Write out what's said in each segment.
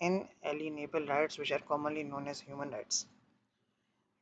inalienable rights which are commonly known as human rights.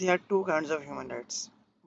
There are two kinds of human rights,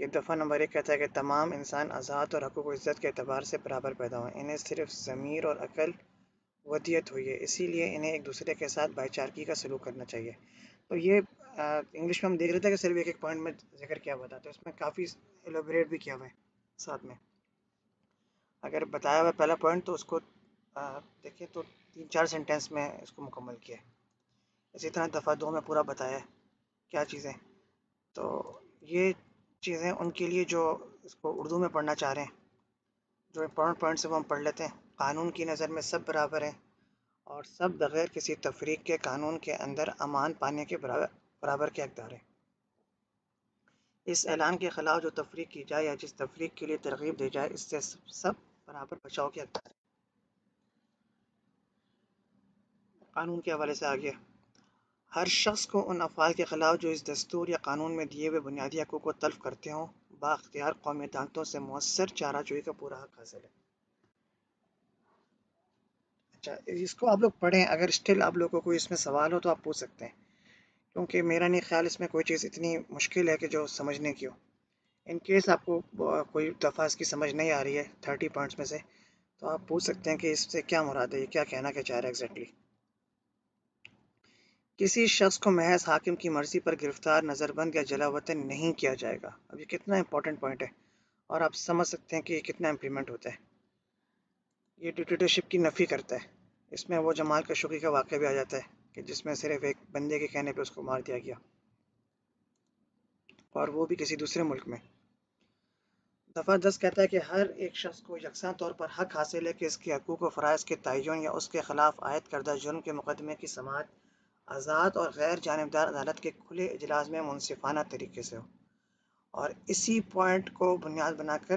کہ دفعہ number 1 کہتا ہے کہ تمام انسان آزاد اور حقوق و عزت کے اعتبار سے برابر پیدا ہوئے، انہیں صرف ضمیر اور عقل ودیت ہوئی ہے، اسی لیے انہیں ایک دوسرے کے ساتھ بھائی چارگی کا سلوک کرنا چاہیے۔ تو یہ انگلش میں ہم دیکھ رہے تھے کہ صرف ایک ایک پوائنٹ میں ذکر کیا ہوا تھا، تو اس میں کافی ایلوبریٹ بھی کیا ہوا ہے ساتھ میں۔ اگر بتایا ہوا پہلا پوائنٹ تو اس کو دیکھیں تو 3-4 سینٹینس میں اس کو مکمل کیا ہے۔ اسی طرح دفعہ 2 میں پورا بتایا ہے کیا چیزیں، تو یہ چیزیں ان کے لیے جو اس کو اردو میں پڑھنا چاہ رہے ہیں، جو امپورٹنٹ پوائنٹس ہیں وہ ہم پڑھ لیتے ہیں۔ قانون کی نظر میں سب برابر ہیں اور سب بغیر کسی تفریق کے قانون کے اندر امان پانے کے برابر کے حقدار ہیں۔ اس اعلان کے خلاف جو تفریق کی جائے یا جس تفریق کے لیے ترغیب دی جائے، اس سے سب برابر بچاؤ کے حقدار ہیں۔ قانون کے حوالے سے آگے، ہر شخص کو ان افعال کے خلاف جو اس دستور یا قانون میں دیے ہوئے بنیادی حقوق کو تلف کرتے ہوں، بااختیار قومی عدالتوں سے مؤثر چارہ جوئی کا پورا حق حاصل ہے۔ اچھا، اس کو آپ لوگ پڑھیں، اگر اسٹل آپ لوگوں کو کوئی اس میں سوال ہو تو آپ پوچھ سکتے ہیں، کیونکہ میرا نہیں خیال اس میں کوئی چیز اتنی مشکل ہے کہ جو سمجھنے کی ہو۔ ان کیس آپ کو کوئی دفعہ اس کی سمجھ نہیں آ رہی ہے 30 پوائنٹس میں سے، تو آپ پوچھ سکتے ہیں کہ اس سے کیا مراد ہے، یہ کیا کہنا کیا چاہ رہا ہے ایگزیکٹلی۔ کسی شخص کو محض حاکم کی مرضی پر گرفتار، نظر بند یا جلا وطن نہیں کیا جائے گا۔ اب یہ کتنا امپورٹنٹ پوائنٹ ہے اور آپ سمجھ سکتے ہیں کہ یہ کتنا امپلیمنٹ ہوتا ہے۔ یہ ڈکٹیٹرشپ کی نفی کرتا ہے۔ اس میں وہ جمال خشوگی کا واقعہ بھی آ جاتا ہے کہ جس میں صرف ایک بندے کے کہنے پہ اس کو مار دیا گیا، اور وہ بھی کسی دوسرے ملک میں۔ دفعہ 10 کہتا ہے کہ ہر ایک شخص کو یکساں طور پر حق حاصل ہے کہ اس کے حقوق و فرائض کے تعین یا اس کے خلاف عائد کردہ جرم کے مقدمے کی سماعت آزاد اور غیر جانبدار عدالت کے کھلے اجلاس میں منصفانہ طریقے سے ہو۔ اور اسی پوائنٹ کو بنیاد بنا کر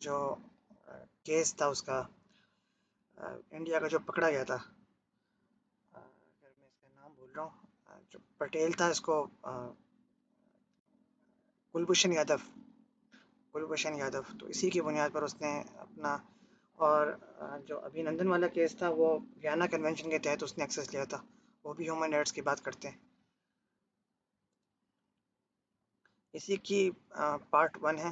جو کیس تھا اس کا انڈیا کا جو پکڑا گیا تھا، اگر میں اس کا نام بھول رہا ہوں، جو پٹیل تھا، اس کو کلبھوشن یادو، تو اسی کی بنیاد پر اس نے اپنا، اور جو ابھی نندن والا کیس تھا وہ ویانا کنونشن کے تحت اس نے ایکسس لیا تھا، وہ بھی ہیومن رائٹس کی بات کرتے ہیں۔ اسی کی پارٹ 1 ہے،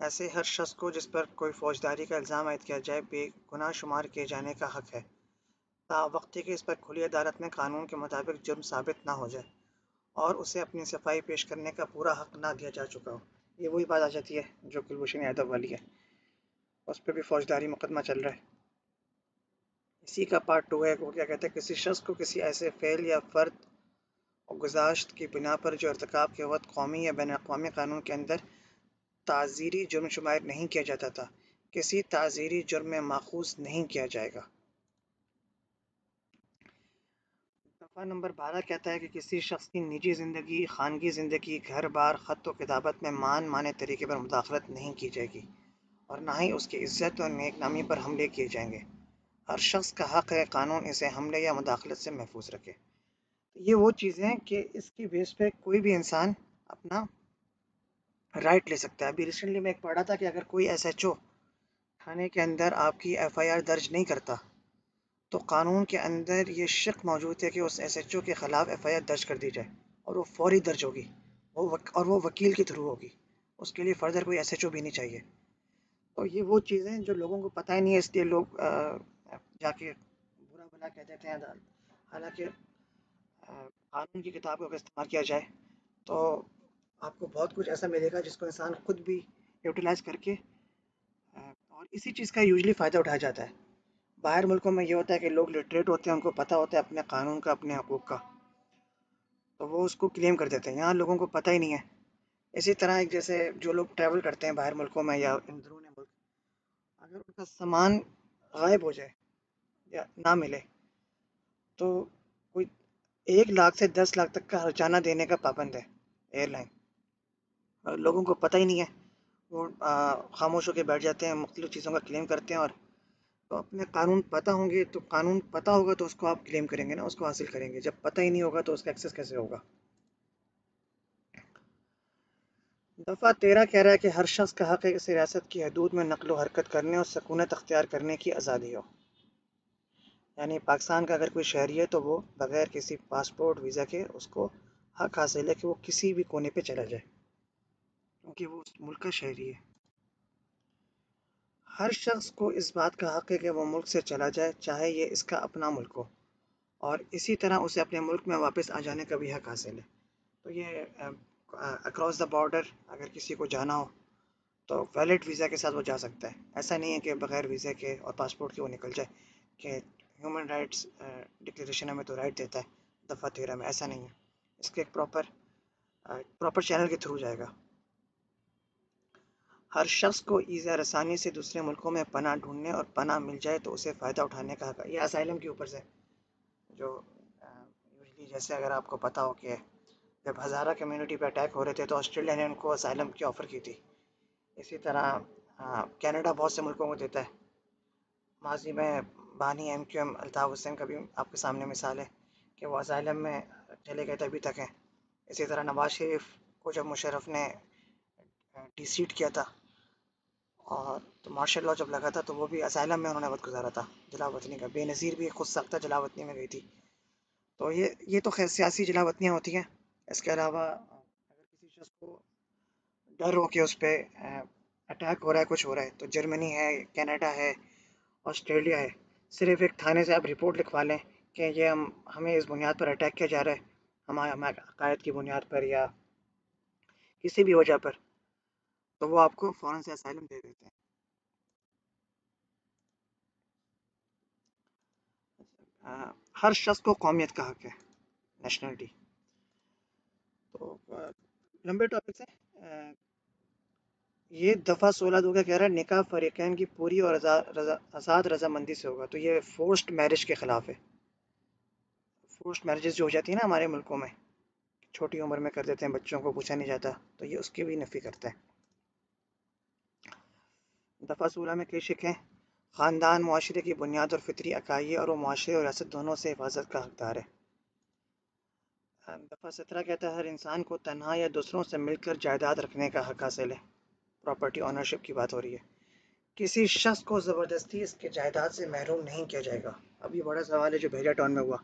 ایسے ہر شخص کو جس پر کوئی فوجداری کا الزام عائد کیا جائے بے گناہ شمار کیے جانے کا حق ہے، تا وقت کہ اس پر کھلی عدالت میں قانون کے مطابق جرم ثابت نہ ہو جائے اور اسے اپنی صفائی پیش کرنے کا پورا حق نہ دیا جا چکا ہو۔ یہ وہی بات آ جاتی ہے جو کلبھوشن یادو والی ہے، اس پہ بھی فوجداری مقدمہ چل رہا ہے۔ اسی کا پارٹ 2 ہے، وہ کیا کہتا ہے، کسی شخص کو کسی ایسے فعل یا فرد اور گزاشت کی بنا پر جو ارتکاب کے وقت قومی یا بین الاقوامی قانون کے اندر تعزیری جرم شمار نہیں کیا جاتا تھا، کسی تعزیری جرم میں ماخوذ نہیں کیا جائے گا۔ دفعہ نمبر 12 کہتا ہے کہ کسی شخص کی نجی زندگی، خانگی زندگی، گھر بار، خط و کتابت میں مانے طریقے پر مداخلت نہیں کی جائے گی اور نہ ہی اس کی عزت اور نیک نامی پر حملے کیے جائیں گے۔ ہر شخص کا حق ہے قانون اسے حملے یا مداخلت سے محفوظ رکھے۔ یہ وہ چیزیں ہیں کہ اس کی بیس پہ کوئی بھی انسان اپنا رائٹ لے سکتا ہے۔ ابھی ریسنٹلی میں ایک پڑھا تھا کہ اگر کوئی ایس ایچ او تھانے کے اندر آپ کی ایف آئی آر درج نہیں کرتا تو قانون کے اندر یہ شق موجود ہے کہ اس ایس ایچ او کے خلاف ایف آئی آر درج کر دی جائے، اور وہ فوری درج ہوگی، اور وہ وکیل کے تھرو ہوگی، اس کے لیے فردر کوئی ایس ایچ او بھی نہیں چاہیے۔ تو یہ وہ چیزیں جو لوگوں کو پتہ ہی نہیں ہے، اس لیے لوگ جا کے برا بھلا کہہ دیتے ہیں۔ حالانکہ قانون کی کتاب کو اگر استعمال کیا جائے تو آپ کو بہت کچھ ایسا ملے گا جس کو انسان خود بھی یوٹیلائز کر کے، اور اسی چیز کا یوزلی فائدہ اٹھایا جاتا ہے۔ باہر ملکوں میں یہ ہوتا ہے کہ لوگ لٹریٹ ہوتے ہیں، ان کو پتہ ہوتا ہے اپنے قانون کا، اپنے حقوق کا، تو وہ اس کو کلیم کر دیتے ہیں۔ یہاں لوگوں کو پتہ ہی نہیں ہے۔ اسی طرح ایک جیسے جو لوگ ٹریول کرتے ہیں باہر ملکوں میں یا اندرون ملک، اگر ان کا سامان غائب ہو جائے یا نہ ملے تو کوئی 1 لاکھ سے 10 لاکھ تک کا ہرجانہ دینے کا پابند ہے ایئر لائن۔ لوگوں کو پتہ ہی نہیں ہے، وہ خاموش ہو کے بیٹھ جاتے ہیں، مختلف چیزوں کا کلیم کرتے ہیں، اور تو اپنے قانون پتہ ہوں گے تو قانون پتہ ہوگا تو اس کو آپ کلیم کریں گے نا، اس کو حاصل کریں گے۔ جب پتہ ہی نہیں ہوگا تو اس کا ایکسس کیسے ہوگا؟ دفعہ 13 کہہ رہا ہے کہ ہر شخص کا حق ہے کہ ریاست کی حدود میں نقل و حرکت کرنے اور سکونت اختیار کرنے کی آزادی ہو۔ یعنی پاکستان کا اگر کوئی شہری ہے تو وہ بغیر کسی پاسپورٹ ویزا کے اس کو حق حاصل ہے کہ وہ کسی بھی کونے پہ چلا جائے، کیونکہ وہ اس ملک کا شہری ہے۔ ہر شخص کو اس بات کا حق ہے کہ وہ ملک سے چلا جائے چاہے یہ اس کا اپنا ملک ہو، اور اسی طرح اسے اپنے ملک میں واپس آ جانے کا بھی حق حاصل ہے۔ تو یہ اکراس دا بارڈر اگر کسی کو جانا ہو تو ویلڈ ویزا کے ساتھ وہ جا سکتا ہے۔ ایسا نہیں ہے کہ بغیر ویزے کے اور پاسپورٹ کے وہ نکل جائے، کہ ہیومن رائٹس ڈکلیریشن ہمیں تو رائٹ دیتا ہے دفعہ 13 میں، ایسا نہیں ہے۔ اس کے ایک پراپر چینل کے تھرو جائے گا۔ ہر شخص کو ایزا رسانی سے دوسرے ملکوں میں پناہ ڈھونڈنے اور پناہ مل جائے تو اسے فائدہ اٹھانے کا حق ہے۔ یہ اسائلم کے اوپر سے جو یوزلی، جیسے اگر آپ کو پتا ہو کہ جب ہزارہ کمیونٹی پہ اٹیک ہو رہے تھے تو آسٹریلیا نے ان کو اسائلم کی آفر کی تھی۔ اسی طرح کینیڈا بہت سے ملکوں کو دیتا ہے۔ ماضی میں بانی M Q M Altaf Hussain کا بھی آپ کے سامنے مثال ہے کہ وہ اسائلم میں چلے گئے تھے، ابھی تک ہیں۔ اسی طرح نواز شریف کو جب مشرف نے ڈی سیٹ کیا تھا اور تو مارشل لا جب لگا تھا تو وہ بھی اسائلم میں انہوں نے وقت گزارا تھا، جلا وطنی کا۔ بے نظیر بھی خود ساختہ جلا وطنی میں گئی تھی۔ تو یہ تو خیر سیاسی جلا وطنیاں ہوتی ہیں۔ اس کے علاوہ اگر کسی شخص کو ڈر ہو کہ اس پہ اٹیک ہو رہا ہے، کچھ ہو رہا ہے، تو جرمنی ہے، کینیڈا ہے، آسٹریلیا ہے، صرف ایک تھانے سے آپ رپورٹ لکھوا لیں کہ یہ ہمیں اس بنیاد پر اٹیک کیا جا رہا ہے، ہمارے عقائد کی بنیاد پر یا کسی بھی وجہ پر، تو وہ آپ کو فوراً سے اسائلم دے دیتے ہیں۔ ہر شخص کو قومیت کا حق ہے، نیشنلٹی۔ تو لمبے ٹاپکس ہیں۔ یہ دفعہ 16(2) کا کہہ رہا ہے نکاح فریقین کی پوری اور آزاد رضامندی سے ہوگا۔ تو یہ فورسڈ میرج کے خلاف ہے۔ فورسڈ میرجز جو ہو جاتی ہیں نا ہمارے ملکوں میں، چھوٹی عمر میں کر دیتے ہیں، بچوں کو پوچھا نہیں جاتا، تو یہ اس کی بھی نفی کرتا ہے۔ دفعہ 16 میں کئی شق ہیں۔ خاندان معاشرے کی بنیاد اور فطری اکائی ہے اور وہ معاشرے اور ریاست دونوں سے حفاظت کا حقدار ہے۔ دفعہ 17 کہتا ہے ہر انسان کو تنہا یا دوسروں سے مل کر جائیداد رکھنے کا حق حاصل ہے۔ پراپرٹی آنرشپ کی بات ہو رہی ہے۔ کسی شخص کو زبردستی اس کے جائیداد سے محروم نہیں کیا جائے گا۔ اب یہ بڑا سوال ہے جو بھیجا ٹاؤن میں ہوا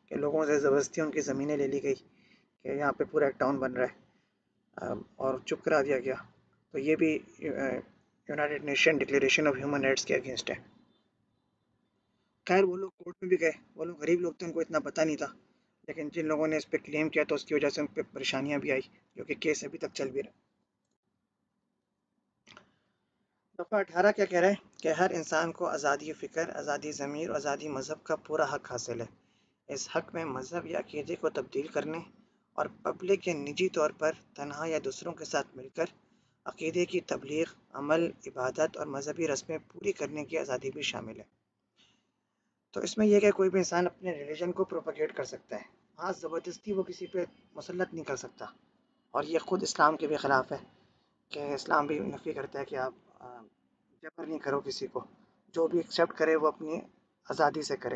کہ لوگوں سے زبردستی ان کی زمینیں لے لی گئی کہ یہاں پہ پورا ایک ٹاؤن بن رہا ہے، اور چپ کرا دیا گیا۔ تو یہ بھی United nation declaration of human rights کے اگینسٹ ہے۔ خیر وہ لوگ کورٹ میں بھی گئے، وہ لوگ غریب لوگ تھے، ان کو اتنا پتہ نہیں تھا، لیکن جن لوگوں نے اس پہ کلیم کیا تو اس کی وجہ سے ان پہ پریشانیاں بھی آئی، جو کہ کیس ابھی تک چل بھی رہا ہے۔ دفعہ 18 کیا کہہ رہا ہے کہ ہر انسان کو آزادی فکر، آزادی ضمیر اور آزادی مذہب کا پورا حق حاصل ہے۔ اس حق میں مذہب یا عقیدے کو تبدیل کرنے اور پبلک یا نجی طور پر تنہا یا دوسروں کے ساتھ مل کر عقیدے کی تبلیغ، عمل، عبادت اور مذہبی رسمیں پوری کرنے کی آزادی بھی شامل ہے۔ تو اس میں یہ کہ کوئی بھی انسان اپنے ریلیجن کو پروپیگیٹ کر سکتا ہے، ہاں زبردستی وہ کسی پہ مسلط نہیں کر سکتا، اور یہ خود اسلام کے بھی خلاف ہے کہ اسلام بھی نفی کرتا ہے کہ آپ جبر نہیں کرو کسی کو، جو بھی ایکسیپٹ کرے وہ اپنی آزادی سے کرے۔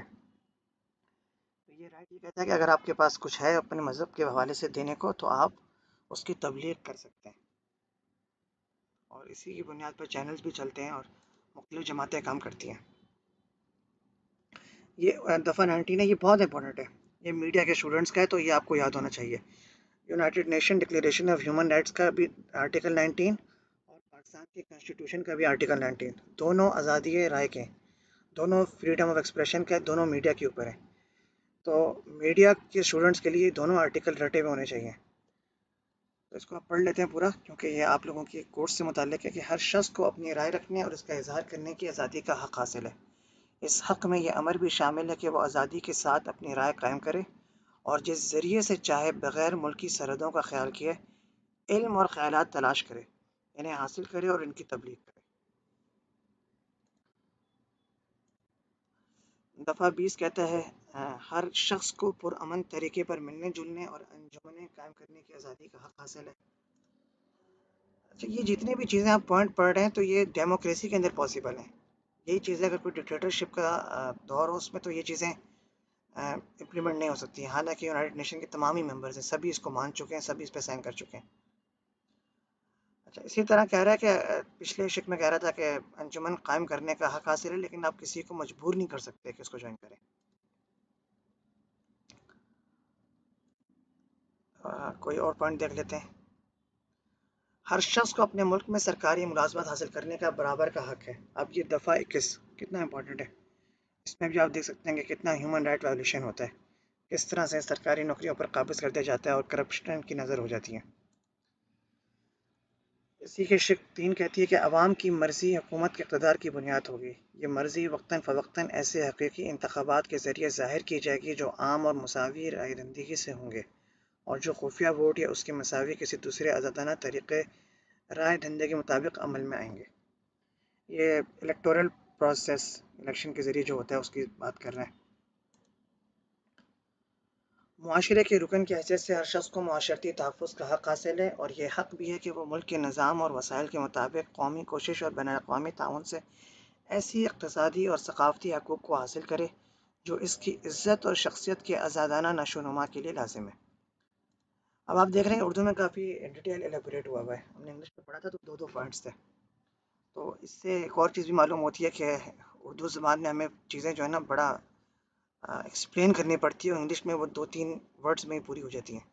تو یہ رائٹ یہ کہتا ہے کہ اگر آپ کے پاس کچھ ہے اپنے مذہب کے حوالے سے دینے کو تو آپ اس کی تبلیغ کر سکتے ہیں، اور اسی کی بنیاد پر چینلز بھی چلتے ہیں اور مختلف جماعتیں کام کرتی ہیں۔ یہ دفعہ 19 ہے، یہ بہت امپورٹنٹ ہے، یہ میڈیا کے اسٹوڈنٹس کا ہے تو یہ آپ کو یاد ہونا چاہیے۔ United nation declaration of human rights کا بھی آرٹیکل 19 اور پاکستان کی کانسٹیٹیوشن کا بھی آرٹیکل 19، دونوں آزادی رائے کے ہیں، دونوں فریڈم آف ایکسپریشن کا ہے، دونوں میڈیا کے اوپر ہیں۔ تو میڈیا کے اسٹوڈنٹس کے لیے دونوں آرٹیکل رٹے ہوئے ہونے چاہیے۔ تو اس کو آپ پڑھ لیتے ہیں پورا، کیونکہ یہ آپ لوگوں کی کورس سے متعلق ہے کہ ہر شخص کو اپنی رائے رکھنے اور اس کا اظہار کرنے کی آزادی کا حق حاصل ہے۔ اس حق میں یہ امر بھی شامل ہے کہ وہ آزادی کے ساتھ اپنی رائے قائم کرے اور جس ذریعے سے چاہے بغیر ملکی سرحدوں کا خیال کیے علم اور خیالات تلاش کرے، انہیں حاصل کرے اور ان کی تبلیغ کرے۔ دفعہ 20 کہتا ہے ہر شخص کو پرامن طریقے پر ملنے جلنے اور انجمنیں قائم کرنے کی آزادی کا حق حاصل ہے۔ اچھا، یہ جتنی بھی چیزیں آپ پوائنٹ پڑھ رہے ہیں تو یہ ڈیموکریسی کے اندر پاسبل ہیں۔ یہی چیزیں اگر کوئی ڈکٹیٹرشپ کا دور ہو اس میں تو یہ چیزیں امپلیمنٹ نہیں ہو سکتی ہیں، حالانکہ یونائٹڈ نیشن کے تمام ہی ممبرز ہیں، سبھی اس کو مان چکے ہیں، سبھی اس پہ سائن کر چکے ہیں۔ اچھا، اسی طرح کہہ رہا ہے کہ پچھلے شق میں کہہ رہا تھا کہ انجمن قائم کرنے کا حق حاصل ہے، لیکن آپ کسی کو مجبور نہیں کر سکتے کہ اس کو جوائن کریں۔ کوئی اور پوائنٹ دیکھ لیتے ہیں۔ ہر شخص کو اپنے ملک میں سرکاری ملازمت حاصل کرنے کا برابر کا حق ہے. اب یہ دفعہ 21 کتنا امپورٹنٹ ہے. اس میں بھی آپ دیکھ سکتے ہیں کہ کتنا ہیومن رائٹ وائلیشن ہوتا ہے، کس طرح سے سرکاری نوکریوں پر قابض کر دیا جاتا ہے اور کرپشن کی نظر ہو جاتی ہے. اسی کے شق 3 کہتی ہے کہ عوام کی مرضی حکومت کے اقتدار کی بنیاد ہوگی. یہ مرضی وقتاً فوقتاً ایسے حقیقی انتخابات کے ذریعے ظاہر کی جائے گی جو عام اور مساوی رائے دہندگی سے ہوں گے، اور جو خفیہ ووٹ یا اس کے مساوی کسی دوسرے آزادانہ طریقے رائے دہندگی کے مطابق عمل میں آئیں گے. یہ الیکٹورل پروسیس الیکشن کے ذریعے جو ہوتا ہے اس کی بات کر رہے ہیں. معاشرے کے رکن کی حیثیت سے ہر شخص کو معاشرتی تحفظ کا حق حاصل ہے، اور یہ حق بھی ہے کہ وہ ملک کے نظام اور وسائل کے مطابق قومی کوشش اور بین الاقوامی تعاون سے ایسی اقتصادی اور ثقافتی حقوق کو حاصل کرے جو اس کی عزت اور شخصیت کے آزادانہ نشو و نما کے لیے لازم ہے. اب آپ دیکھ رہے ہیں اردو میں کافی ڈیٹیل ایلیبوریٹ ہوا ہے. ہم نے انگلش میں پڑھا تھا تو دو پوائنٹس تھے. تو اس سے ایک اور چیز بھی معلوم ہوتی ہے کہ اردو زبان میں ہمیں چیزیں جو ہے نا بڑا ایکسپلین کرنی پڑتی ہے، اور انگلش میں وہ 2-3 ورڈز میں ہی پوری ہو جاتی ہیں.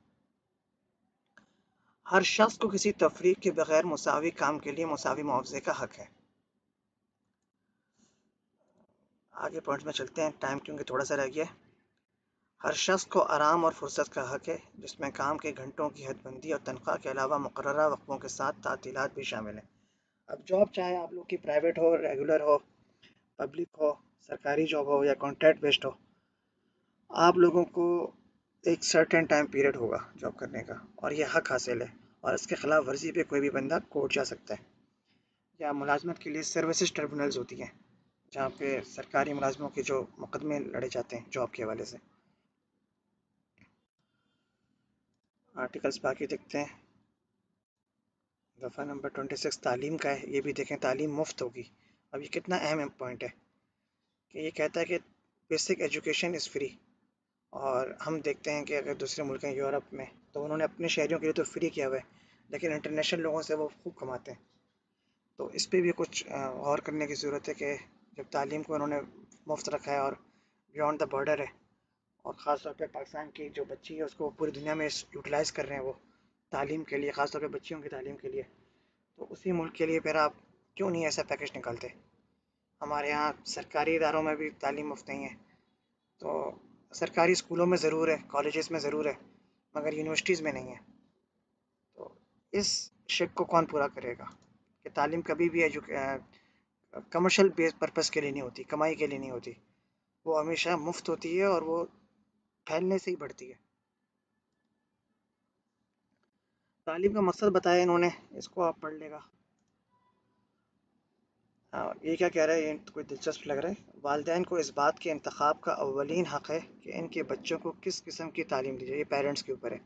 ہر شخص کو کسی تفریق کے بغیر مساوی کام کے لیے مساوی معاوضے کا حق ہے. آگے پوائنٹس میں چلتے ہیں، ٹائم کیونکہ تھوڑا سا رہ گیا. ہر شخص کو آرام اور فرصت کا حق ہے، جس میں کام کے گھنٹوں کی حد بندی اور تنخواہ کے علاوہ مقررہ وقفوں کے ساتھ تعطیلات بھی شامل ہیں. اب جاب چاہے آپ لوگ کی پرائیویٹ ہو، ریگولر ہو، پبلک ہو، سرکاری جاب ہو یا کانٹریکٹ بیسڈ ہو، آپ لوگوں کو ایک سرٹن ٹائم پیریڈ ہوگا جاب کرنے کا، اور یہ حق حاصل ہے، اور اس کے خلاف ورزی پہ کوئی بھی بندہ کورٹ جا سکتا ہے. یا ملازمت کے لیے سروسز ٹریبونلز ہوتی ہیں جہاں پہ سرکاری ملازموں کے جو مقدمے لڑے جاتے ہیں جاب کے حوالے سے. آرٹیکلس باقی دیکھتے ہیں. دفعہ نمبر 26 تعلیم کا ہے. یہ بھی دیکھیں، تعلیم مفت ہوگی. اب یہ کتنا اہم پوائنٹ ہے کہ یہ کہتا ہے کہ بیسک ایجوکیشن از فری، اور ہم دیکھتے ہیں کہ اگر دوسرے ملک ہیں یورپ میں تو انہوں نے اپنے شہریوں کے لیے تو فری کیا ہوا ہے، لیکن انٹرنیشنل لوگوں سے وہ خوب کماتے ہیں. تو اس پہ بھی کچھ غور کرنے کی ضرورت ہے کہ جب تعلیم کو انہوں نے مفت رکھا ہے اور بیونڈ دا بارڈر ہے، اور خاص طور پہ پاکستان کی جو بچی ہے اس کو پوری دنیا میں یوٹیلائز کر رہے ہیں وہ تعلیم کے لیے، خاص طور پہ بچیوں کی تعلیم کے لیے، تو اسی ملک کے لیے پھر آپ کیوں نہیں ایسا پیکج نکالتے؟ ہمارے یہاں سرکاری اداروں میں بھی تعلیم مفت نہیں ہے، تو سرکاری اسکولوں میں ضرور ہے، کالجز میں ضرور ہے، مگر یونیورسٹیز میں نہیں ہے. تو اس شک کو کون پورا کرے گا کہ تعلیم کبھی بھی کمرشل بیس پرپس کے لیے نہیں ہوتی، کمائی کے لیے نہیں ہوتی، وہ ہمیشہ مفت ہوتی ہے اور وہ پھیلنے سے ہی بڑھتی ہے. تعلیم کا مقصد بتایا انہوں نے، اس کو آپ پڑھ لے گا. یہ کیا کہہ رہا ہے، یہ کوئی دلچسپ لگ رہا ہے. والدین کو اس بات کے انتخاب کا اولین حق ہے کہ ان کے بچوں کو کس قسم کی تعلیم دی جائے. یہ پیرنٹس کے اوپر ہے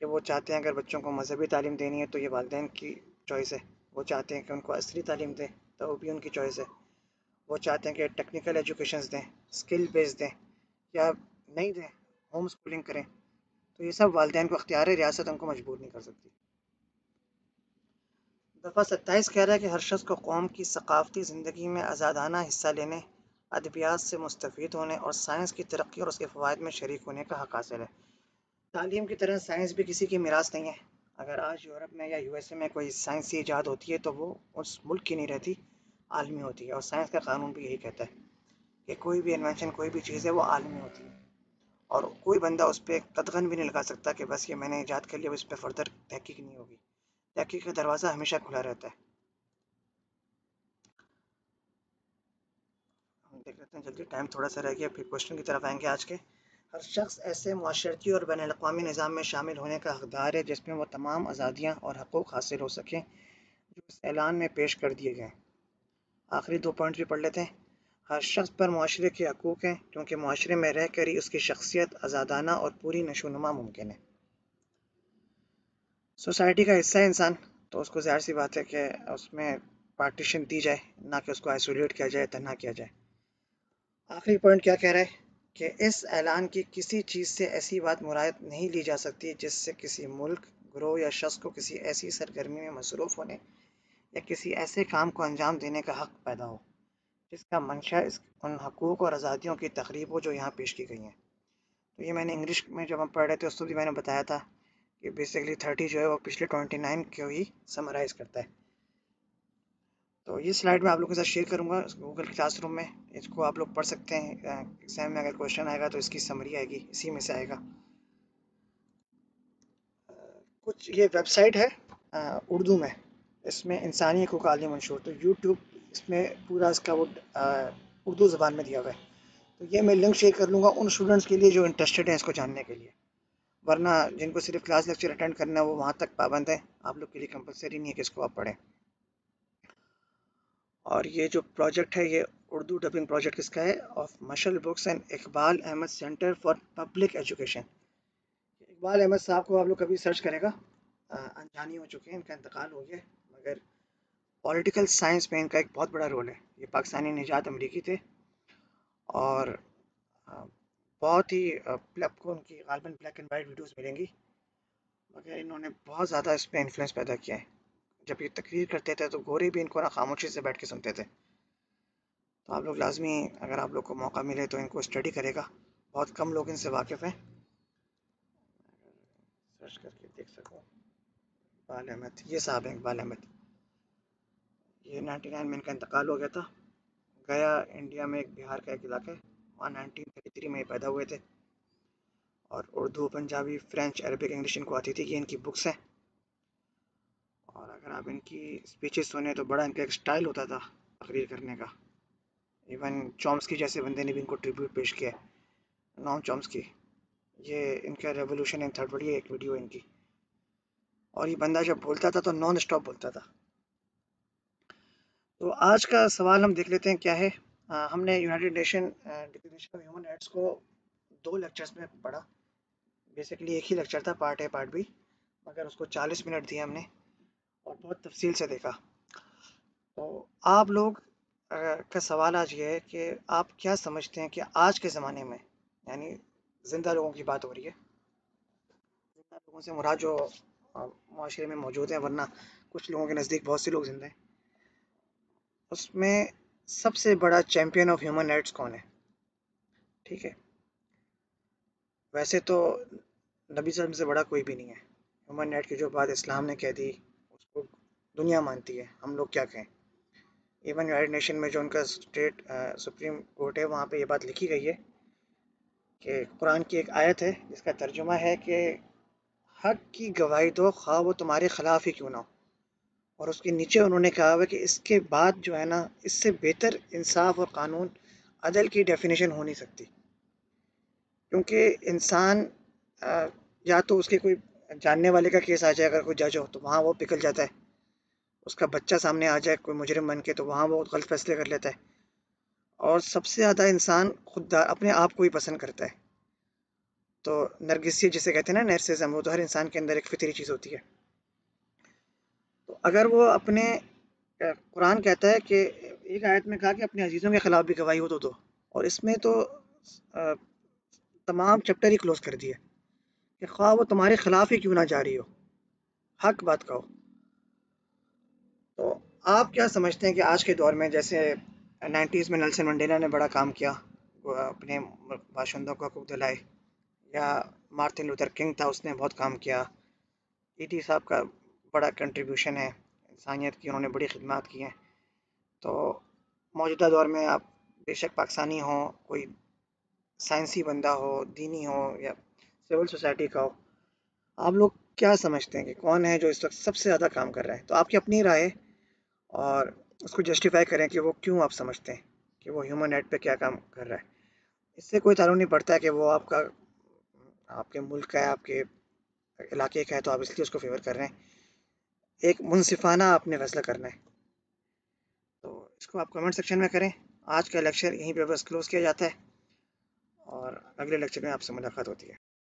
کہ وہ چاہتے ہیں اگر بچوں کو مذہبی تعلیم دینی ہے تو یہ والدین کی چوائس ہے. وہ چاہتے ہیں کہ ان کو عصری تعلیم دیں تو وہ بھی ان کی چوائس ہے. وہ چاہتے ہیں کہ ٹیکنیکل ایجوکیشنز دیں، اسکل بیس دیں، یا نہیں دیں، ہوم اسکولنگ کریں. تو یہ سب والدین کو اختیار ہے، ریاست ان کو مجبور نہیں کر سکتی. دفعہ 27 کہہ رہا ہے کہ ہر شخص کو قوم کی ثقافتی زندگی میں آزادانہ حصہ لینے، ادبیات سے مستفید ہونے اور سائنس کی ترقی اور اس کے فوائد میں شریک ہونے کا حق حاصل ہے. تعلیم کی طرح سائنس بھی کسی کی میراث نہیں ہے. اگر آج یورپ میں یا یو ایس اے میں کوئی سائنسی ایجاد ہوتی ہے تو وہ اس ملک کی نہیں رہتی، عالمی ہوتی ہے. اور سائنس کا قانون بھی یہی کہتا ہے کہ کوئی بھی انوینشن، کوئی بھی چیز ہے وہ عالمی ہوتی ہے، اور کوئی بندہ اس پہ قدغن بھی نہیں لگا سکتا کہ بس یہ میں نے ایجاد کر لیا، اس پہ فردر تحقیق نہیں ہوگی. تحقیق کا دروازہ ہمیشہ کھلا رہتا ہے. ہم دیکھ لیتے ہیں جلدی، ٹائم تھوڑا سا رہ گیا، پھر کوشچن کی طرف آئیں گے. آج کے ہر شخص ایسے معاشرتی اور بین الاقوامی نظام میں شامل ہونے کا حقدار ہے جس میں وہ تمام آزادیاں اور حقوق حاصل ہو سکیں جو اس اعلان میں پیش کر دیے گئے. آخری 2 پوائنٹس بھی پڑھ لیتے ہیں. ہر شخص پر معاشرے کے حقوق ہیں کیونکہ معاشرے میں رہ کر ہی اس کی شخصیت آزادانہ اور پوری نشو و نما ممکن ہے. سوسائٹی کا حصہ ہے انسان، تو اس کو ظاہر سی بات ہے کہ اس میں پارٹیشن دی جائے، نہ کہ اس کو آئسولیٹ کیا جائے، تنہا کیا جائے. آخری پوائنٹ کیا کہہ رہا ہے کہ اس اعلان کی کسی چیز سے ایسی بات مراد نہیں لی جا سکتی جس سے کسی ملک، گروہ یا شخص کو کسی ایسی سرگرمی میں مصروف ہونے یا کسی ایسے کام کو انجام دینے کا حق پیدا ہو جس کا منشا ان حقوق اور آزادیوں کی تقریب ہو جو یہاں پیش کی گئی ہیں. تو یہ میں نے انگلش میں جب ہم پڑھ رہے تھے اس کو بھی میں نے بتایا تھا کہ بیسکلی 30 جو ہے وہ پچھلے 29 کو ہی سمرائز کرتا ہے. تو یہ سلائڈ میں آپ لوگوں کے ساتھ شیئر کروں گا گوگل کلاس روم میں. اس کو آپ لوگ پڑھ سکتے ہیں. ایگزام میں اگر کوشچن آئے گا تو اس کی سمری آئے گی، اسی میں سے آئے گا. کچھ یہ ویب سائٹ ہے اردو میں، اس میں انسانی حقوق عالیہ منشور. تو یوٹیوب اس میں پورا اس کا وہ اردو زبان میں دیا ہوا ہے. تو یہ میں لنک شیئر کر لوں گا ان اسٹوڈنٹس کے لیے جو انٹرسٹڈ ہیں اس کو جاننے کے لیے. ورنہ جن کو صرف کلاس لیکچر اٹینڈ کرنا ہے وہ وہاں تک پابند ہیں. آپ لوگ کے لیے کمپلسری نہیں ہے کہ اس کو آپ پڑھیں. اور یہ جو پروجیکٹ ہے یہ اردو ڈبنگ پروجیکٹ کس کا ہے؟ Of Mashal books and Iqbal Ahmad centre for public education. Iqbal Ahmad صاحب کو آپ لوگ کبھی سرچ کرے گا، انجانی ہو چکے ہیں، ان کا انتقال ہو گیا. مگر پولیٹیکل سائنس میں ان کا ایک بہت بڑا رول ہے. یہ پاکستانی نژاد امریکی تھے اور بہت ہی آپ کو ان کی غالباً بلیک اینڈ وائٹ ویڈیوز ملیں گی، مگر انہوں نے بہت زیادہ اس پہ انفلوئنس پیدا کیا ہے. جب یہ تقریر کرتے تھے تو گورے بھی ان کو خاموشی سے بیٹھ کے سنتے تھے. تو آپ لوگ لازمی اگر آپ لوگ کو موقع ملے تو ان کو اسٹڈی کرے گا. بہت کم لوگ ان سے واقف ہیں. سرچ کر کے دیکھ سکو. اقبال احمد، یہ صاحب ہیں اقبال احمد. یہ 99 میں ان کا انتقال ہو گیا تھا. گیا انڈیا میں ایک بہار کا ایک علاقہ ہے، وہاں 1933 میں یہ پیدا ہوئے تھے. اور Urdu, Punjabi, French, Arabic, English ان کو آتی تھی. یہ ان کی بکس ہیں. اور اگر آپ ان کی اسپیچز سنیں تو بڑا ان کا ایک سٹائل ہوتا تھا تقریر کرنے کا. ایون چومسکی جیسے بندے نے بھی ان کو ٹریبیوٹ پیش کیا ہے، نام چومسکی. یہ ان کا ریولوشن ان تھرڈ بڑی ایک ویڈیو ان کی. اور یہ بندہ جب بولتا تھا تو نان اسٹاپ بولتا تھا. تو آج کا سوال ہم دیکھ لیتے ہیں کیا ہے. ہم نے United nation declaration of human rights کو 2 لیکچرز میں پڑھا. بیسکلی ایک ہی لیکچر تھا، پارٹ اے پارٹ بی، مگر اس کو 40 منٹ دیے ہم نے اور بہت تفصیل سے دیکھا. تو آپ لوگ کا سوال آج یہ ہے کہ آپ کیا سمجھتے ہیں کہ آج کے زمانے میں، یعنی زندہ لوگوں کی بات ہو رہی ہے، زندہ لوگوں سے مراد جو معاشرے میں موجود ہیں، ورنہ کچھ لوگوں کے نزدیک بہت سے لوگ زندہ ہیں، اس میں سب سے بڑا چیمپئن آف ہیومن رائٹس کون ہے؟ ٹھیک ہے، ویسے تو نبی صلی اللہ علیہ وسلم سے بڑا کوئی بھی نہیں ہے. ہیومن رائٹ کی جو بات اسلام نے کہہ دی اس کو دنیا مانتی ہے، ہم لوگ کیا کہیں. ایون یونائٹڈ نیشن میں جو ان کا اسٹیٹ سپریم کورٹ ہے وہاں پہ یہ بات لکھی گئی ہے کہ قرآن کی ایک آیت ہے جس کا ترجمہ ہے کہ حق کی گواہی دو خواہ وہ تمہارے خلاف ہی کیوں نہ ہو. اور اس کے نیچے انہوں نے کہا ہوا کہ اس کے بعد جو ہے نا، اس سے بہتر انصاف اور قانون عدل کی ڈیفینیشن ہو نہیں سکتی. کیونکہ انسان یا تو اس کے کوئی جاننے والے کا کیس آ جائے، اگر کوئی جج ہو تو وہاں وہ پکل جاتا ہے. اس کا بچہ سامنے آ جائے کوئی مجرم بن کے تو وہاں وہ غلط فیصلے کر لیتا ہے. اور سب سے زیادہ انسان خود اپنے آپ کو ہی پسند کرتا ہے. تو نرگسیت جسے کہتے ہیں نا، نیرسزم، وہ تو ہر انسان کے اندر ایک فطری چیز ہوتی ہے. تو اگر وہ اپنے قرآن کہتا ہے کہ ایک آیت میں کہا کہ اپنے عزیزوں کے خلاف بھی گواہی ہو تو دو، اور اس میں تو تمام چیپٹر ہی کلوز کر دیے کہ خواہ وہ تمہارے خلاف ہی کیوں نہ جاری ہو، حق بات کہو. تو آپ کیا سمجھتے ہیں کہ آج کے دور میں، جیسے 90s میں نیلسن منڈیلا نے بڑا کام کیا، وہ اپنے باشندوں کو حقوق دلائے، یا مارٹن لوتھر کنگ تھا، اس نے بہت کام کیا. ٹی صاحب کا بڑا کنٹریبیوشن ہے انسانیت کی، انہوں نے بڑی خدمات کی ہیں. تو موجودہ دور میں آپ بے شک پاکستانی ہوں، کوئی سائنسی بندہ ہو، دینی ہو، یا سول سوسائٹی کا ہو، آپ لوگ کیا سمجھتے ہیں کہ کون ہے جو اس وقت سب سے زیادہ کام کر رہا ہے؟ تو آپ کی اپنی رائے ہے اور اس کو جسٹیفائی کریں کہ وہ کیوں آپ سمجھتے ہیں کہ وہ ہیومن رائٹ پہ کیا کام کر رہا ہے. اس سے کوئی تعلق نہیں پڑتا ہے کہ وہ آپ کے ملک کا ہے، آپ کے علاقے کا ہے، تو آپ اس لیے اس کو فیور کر رہے ہیں. ایک منصفانہ آپ نے فیصلہ کرنا ہے. تو اس کو آپ کمنٹ سیکشن میں کریں. آج کا لیکچر یہیں پہ بس کلوز کیا جاتا ہے اور اگلے لیکچر میں آپ سے ملاقات ہوتی ہے.